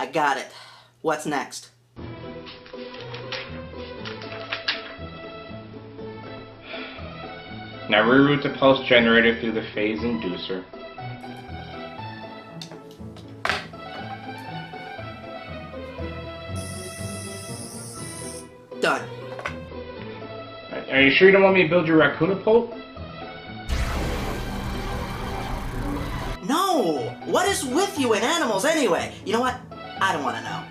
I got it. What's next? Now reroute the pulse generator through the phase inducer. Done. Are you sure you don't want me to build your raccoon pult? No! What is with you and animals anyway? You know what? I don't want to know.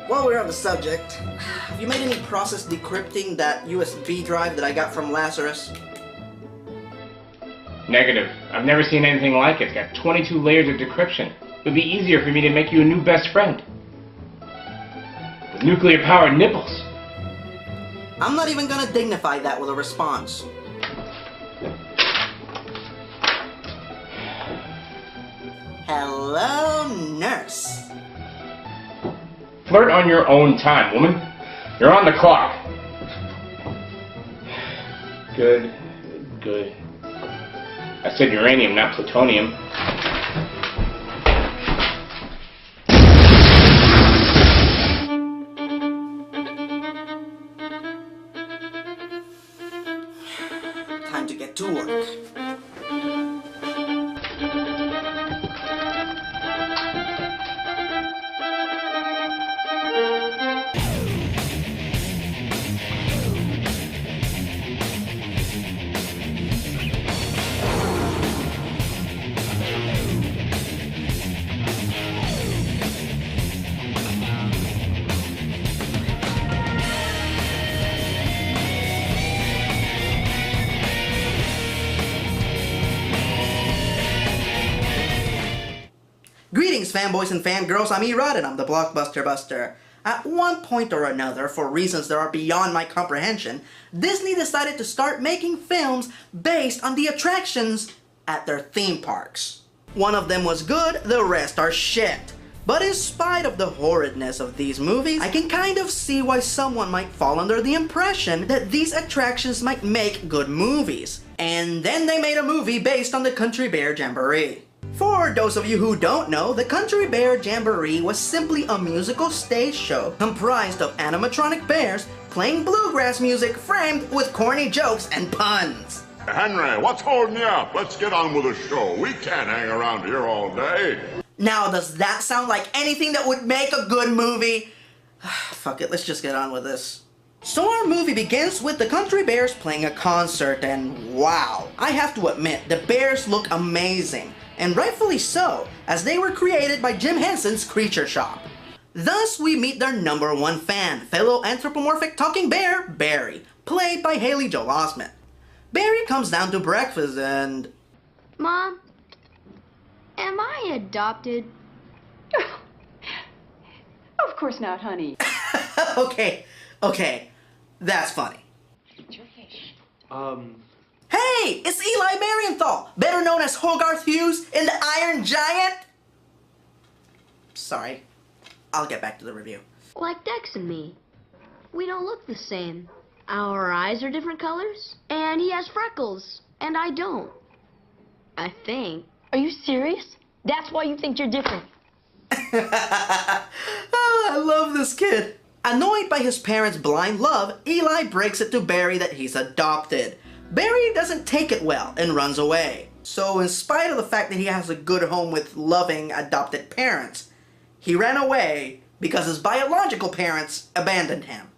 While we're on the subject, have you made any process decrypting that USB drive that I got from Lazarus? Negative. I've never seen anything like it. It's got 22 layers of decryption. It would be easier for me to make you a new best friend. With nuclear-powered nipples. I'm not even gonna dignify that with a response. Hello, nurse. Flirt on your own time, woman. You're on the clock. Good, good. I said uranium, not plutonium. Time to get to work. Greetings, fanboys and fangirls. I'm Erod and I'm the Blockbuster Buster. At one point or another, for reasons that are beyond my comprehension, Disney decided to start making films based on the attractions at their theme parks. One of them was good, the rest are shit. But in spite of the horridness of these movies, I can kind of see why someone might fall under the impression that these attractions might make good movies. And then they made a movie based on the Country Bear Jamboree. For those of you who don't know, the Country Bear Jamboree was simply a musical stage show comprised of animatronic bears playing bluegrass music framed with corny jokes and puns. Henry, what's holding you up? Let's get on with the show. We can't hang around here all day. Now, does that sound like anything that would make a good movie? Fuck it, let's just get on with this. So our movie begins with the Country Bears playing a concert, and wow, I have to admit, the bears look amazing. And rightfully so, as they were created by Jim Henson's Creature Shop. Thus, we meet their #1 fan, fellow anthropomorphic talking bear, Barry, played by Haley Joel Osment. Barry comes down to breakfast and... Mom, am I adopted? Of course not, honey. okay, that's funny. Eat your fish. Hey, it's Eli Marienthal, better known as Hogarth Hughes in The Iron Giant. Sorry, I'll get back to the review. Like Dex and me. We don't look the same. Our eyes are different colors, and he has freckles, and I don't. I think. Are you serious? That's why you think you're different. Oh, I love this kid. Annoyed by his parents' blind love, Eli breaks it to Barry that he's adopted. Barry doesn't take it well and runs away. So in spite of the fact that he has a good home with loving adopted parents, he ran away because his biological parents abandoned him.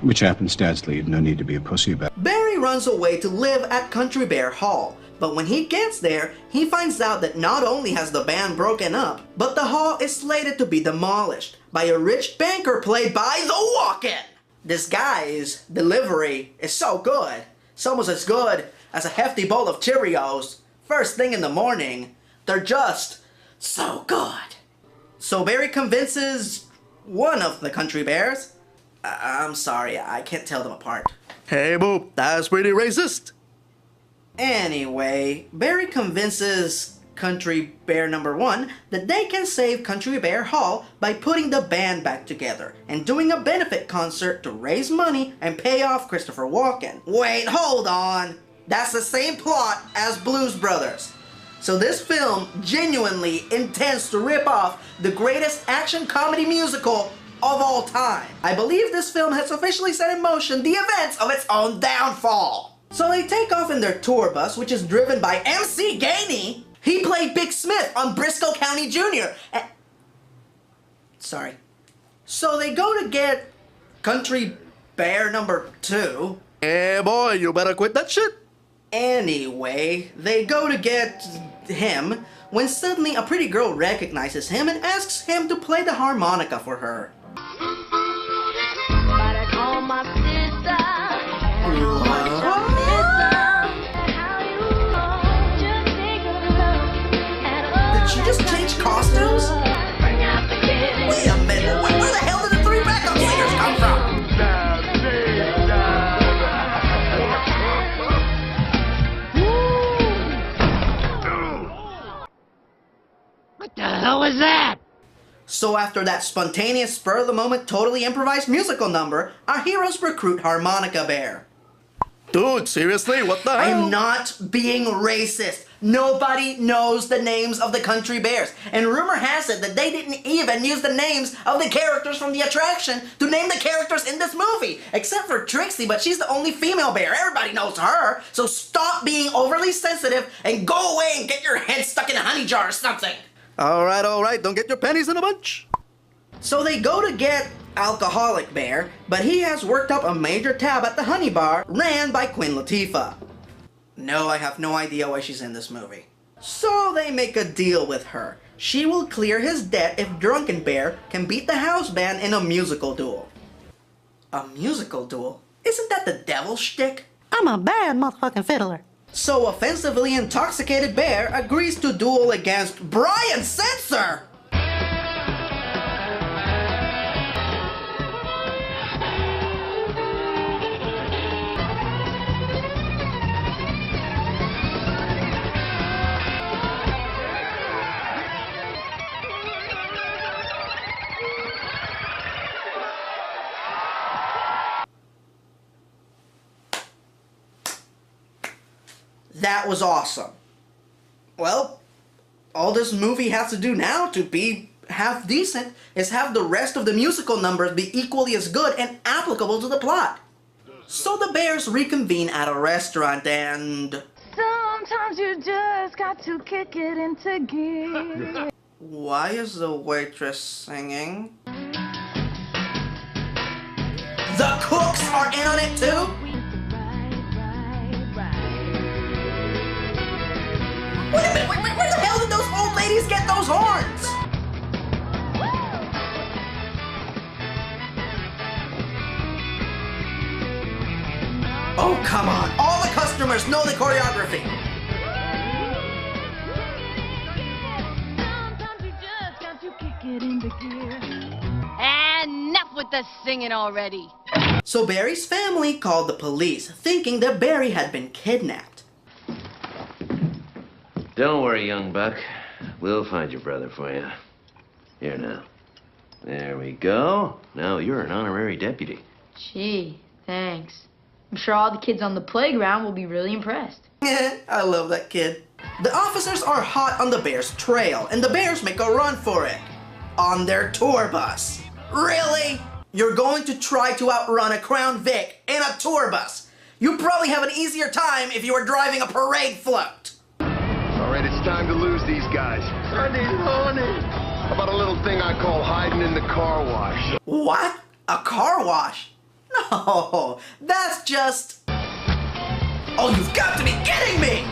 Which happens, Dad's lead. No need to be a pussy about it. Barry runs away to live at Country Bear Hall, but when he gets there, he finds out that not only has the band broken up, but the hall is slated to be demolished by a rich banker played by The Walk-In. This guy's delivery is so good. It's almost as good as a hefty bowl of Cheerios first thing in the morning. They're just so good. So Barry convinces one of the Country Bears. I'm sorry, I can't tell them apart. Hey, boop, that's pretty racist. Anyway, Barry convinces Country Bear #1 that they can save Country Bear Hall by putting the band back together and doing a benefit concert to raise money and pay off Christopher Walken. Wait, hold on. That's the same plot as Blues Brothers. So this film genuinely intends to rip off the greatest action comedy musical of all time. I believe this film has officially set in motion the events of its own downfall. So they take off in their tour bus, which is driven by MC Gainey. He played Big Smith on Briscoe County Jr. Sorry. So they go to get Country Bear number 2. Hey boy, you better quit that shit. Anyway, they go to get him when suddenly a pretty girl recognizes him and asks him to play the harmonica for her. Did she just change costumes? Wait a minute, where the hell did the 3 backup singers come from? What the hell was that? So after that spontaneous, spur-of-the-moment, totally improvised musical number, our heroes recruit Harmonica Bear. Dude, seriously? What the hell? I'm not being racist. Nobody knows the names of the country bears. And rumor has it that they didn't even use the names of the characters from the attraction to name the characters in this movie. Except for Trixie, but she's the only female bear. Everybody knows her. So stop being overly sensitive and go away and get your head stuck in a honey jar or something. All right. Don't get your pennies in a bunch. So they go to get Alcoholic Bear, but he has worked up a major tab at the Honey Bar, ran by Queen Latifah. No, I have no idea why she's in this movie. So they make a deal with her. She will clear his debt if Drunken Bear can beat the house band in a musical duel. A musical duel? Isn't that the devil's shtick? I'm a bad motherfucking fiddler. So offensively intoxicated Bear agrees to duel against Brian Setzer! That was awesome. Well, all this movie has to do now to be half decent is have the rest of the musical numbers be equally as good and applicable to the plot. So the bears reconvene at a restaurant and... Sometimes you just got to kick it into gear. Why is the waitress singing? The cooks are in on it too? Wait a minute, where the hell did those old ladies get those horns? Oh, come on. All the customers know the choreography. Sometimes you just got to kick it into gear. Enough with the singing already. So Barry's family called the police, thinking that Barry had been kidnapped. Don't worry, young buck. We'll find your brother for you. Here now. There we go. Now you're an honorary deputy. Gee, thanks. I'm sure all the kids on the playground will be really impressed. I love that kid. The officers are hot on the bear's trail, and the bears make a run for it. On their tour bus. Really? You're going to try to outrun a Crown Vic in a tour bus. You probably have an easier time if you were driving a parade float. All right, it's time to lose these guys. Honey. How about a little thing I call hiding in the car wash? What? A car wash? No, that's just... Oh, you've got to be kidding me!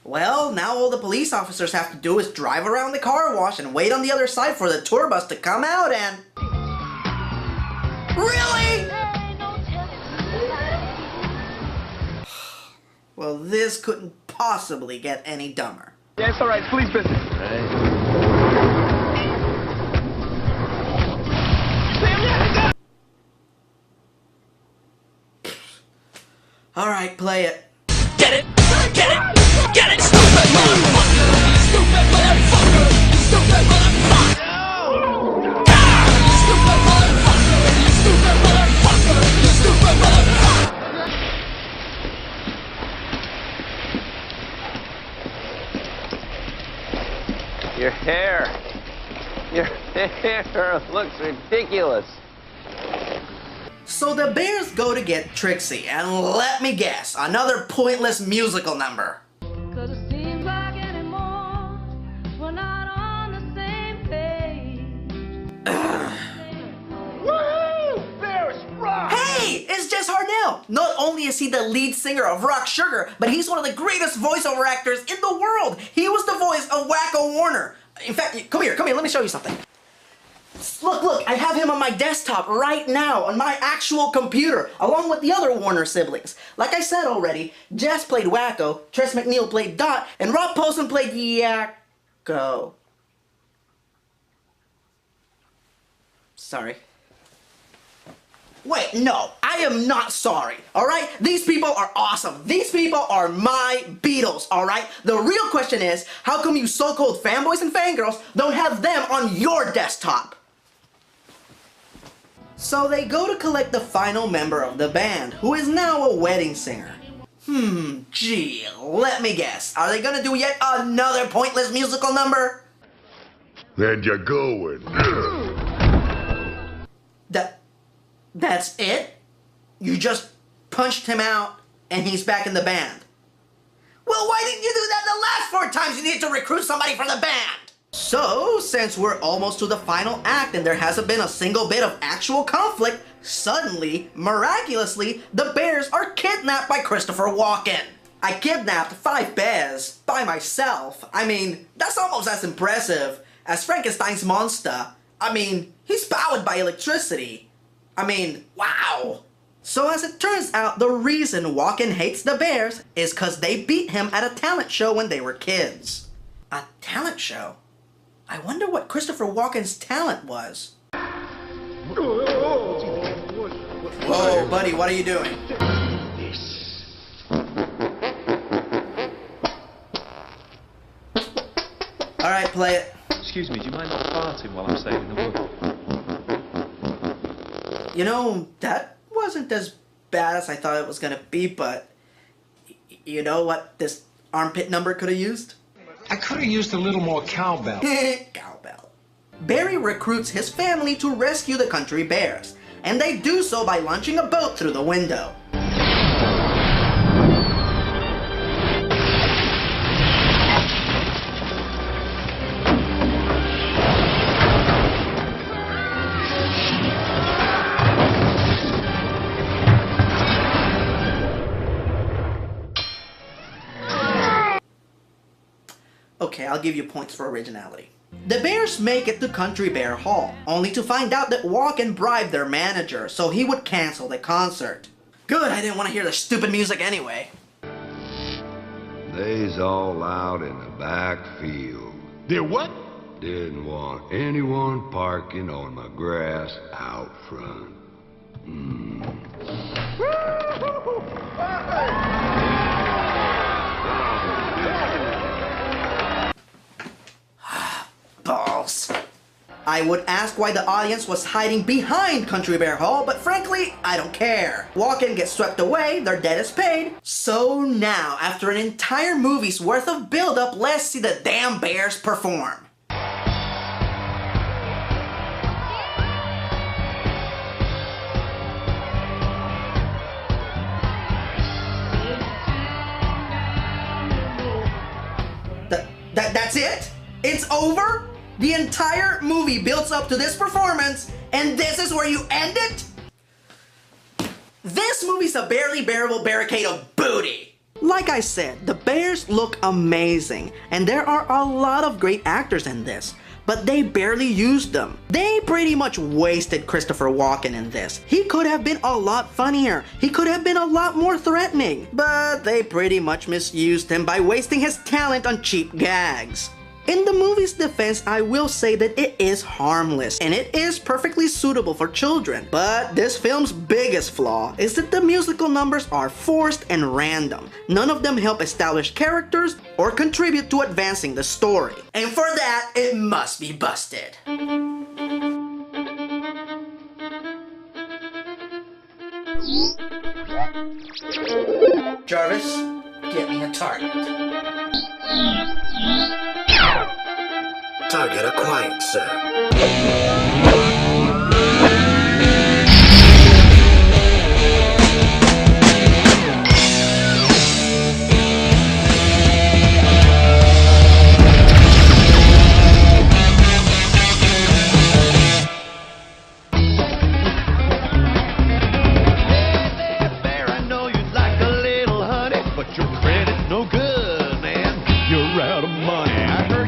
Well, now all the police officers have to do is drive around the car wash and wait on the other side for the tour bus to come out and... Really? Well, this couldn't possibly get any dumber. Yeah, it's all right. Police business. All right, play it. Get it! Get it! Get it! Stupid motherfucker! Stupid motherfucker! Stupid motherfucker! Stupid motherfucker! Stupid motherfucker! Stupid motherfucker! Your hair. Your hair looks ridiculous. So the bears go to get Trixie, and let me guess, another pointless musical number. 'Cause it seems like anymore we're not on the same page. Woohoo! Bears rock! Hey, it's Jess Harnell! Not only is he the lead singer of Rock Sugar, but he's one of the greatest voiceover actors in the world! He was the voice of Wacko Warner. In fact, come here, let me show you something. Look, I have him on my desktop right now, on my actual computer, along with the other Warner siblings. Like I said already, Jess played Wacko, Tress MacNeille played Dot, and Rob Paulson played Yakko. Sorry. Wait, no, I am not sorry, alright? These people are awesome. These people are my Beatles, alright? The real question is, how come you so-called fanboys and fangirls don't have them on your desktop? So they go to collect the final member of the band, who is now a wedding singer. Gee, let me guess. Are they gonna do yet another pointless musical number? Then you're going. That's it? You just punched him out and he's back in the band. Well, why didn't you do that the last 4 times you needed to recruit somebody for the band? So, since we're almost to the final act and there hasn't been a single bit of actual conflict, suddenly, miraculously, the bears are kidnapped by Christopher Walken. I kidnapped 5 bears by myself. I mean, that's almost as impressive as Frankenstein's monster. I mean, he's powered by electricity. I mean, wow. So as it turns out, the reason Walken hates the bears is because they beat him at a talent show when they were kids. A talent show? I wonder what Christopher Walken's talent was. Whoa, buddy, what are you doing? Alright, play it. Excuse me, do you mind not farting while I'm saving the wood? You know, that wasn't as bad as I thought it was gonna be, but you know what this armpit number could have used? I could have used a little more cowbell. Cowbell. Barry recruits his family to rescue the country bears, and they do so by launching a boat through the window. Okay, I'll give you points for originality. The bears make it to Country Bear Hall, only to find out that Walken bribed their manager, so he would cancel the concert. Good, I didn't want to hear the stupid music anyway. They's all out in the back field. They're what? Didn't want anyone parking on my grass out front. Balls. I would ask why the audience was hiding behind Country Bear Hall, but frankly, I don't care. Walken gets swept away, their debt is paid. So now, after an entire movie's worth of build-up, let's see the damn bears perform. That's it? It's over? The entire movie builds up to this performance, and this is where you end it? This movie's a barely bearable barricade of booty. Like I said, the bears look amazing, and there are a lot of great actors in this, but they barely used them. They pretty much wasted Christopher Walken in this. He could have been a lot funnier. He could have been a lot more threatening, but they pretty much misused him by wasting his talent on cheap gags. In the movie's defense, I will say that it is harmless, and it is perfectly suitable for children. But this film's biggest flaw is that the musical numbers are forced and random. None of them help establish characters or contribute to advancing the story. And for that, it must be busted. Jarvis, get me a target. Target acquired, sir. Your credit no good, man. You're out of money. I heard